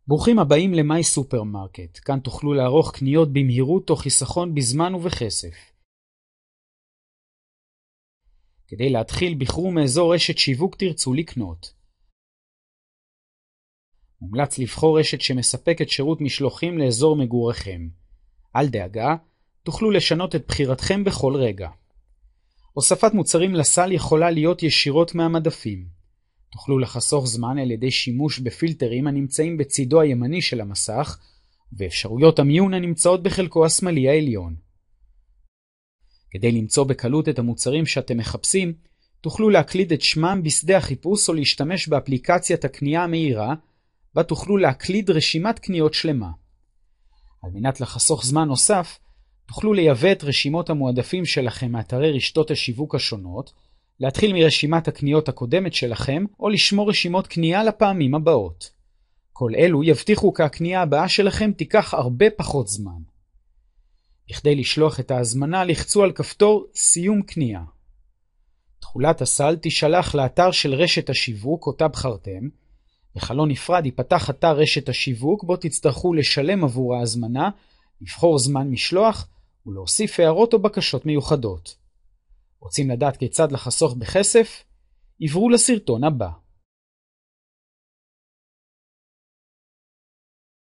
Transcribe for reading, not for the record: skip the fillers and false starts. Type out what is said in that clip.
ברוכים הבאים למאי סופרמרקט, כאן תוכלו לערוך קניות במהירות תוך חיסכון בזמן ובכסף. כדי להתחיל בחרו מאזור רשת שיווק תרצו לקנות. מומלץ לבחור רשת שמספקת שירות משלוחים לאזור מגוריכם. אל דאגה, תוכלו לשנות את בחירתכם בכל רגע. הוספת מוצרים לסל יכולה להיות ישירות מהמדפים. תוכלו לחסוך זמן על ידי שימוש בפילטרים הנמצאים בצידו הימני של המסך, ואפשרויות המיון הנמצאות בחלקו השמאלי העליון. כדי למצוא בקלות את המוצרים שאתם מחפשים, תוכלו להקליד את שמם בשדה החיפוש או להשתמש באפליקציית הקנייה המהירה, בה תוכלו להקליד רשימת קניות שלמה. על מנת לחסוך זמן נוסף, תוכלו לייבא את רשימות המועדפים שלכם מאתרי רשתות השיווק השונות, להתחיל מרשימת הקניות הקודמת שלכם, או לשמור רשימות קנייה לפעמים הבאות. כל אלו יבטיחו כי הקנייה הבאה שלכם תיקח הרבה פחות זמן. בכדי לשלוח את ההזמנה, לחצו על כפתור סיום קנייה. תחולת הסל תישלח לאתר של רשת השיווק אותה בחרתם. בחלון נפרד ייפתח אתר רשת השיווק, בו תצטרכו לשלם עבור ההזמנה, לבחור זמן משלוח ולהוסיף הערות או בקשות מיוחדות. רוצים לדעת כיצד לחסוך בכסף? עברו לסרטון הבא.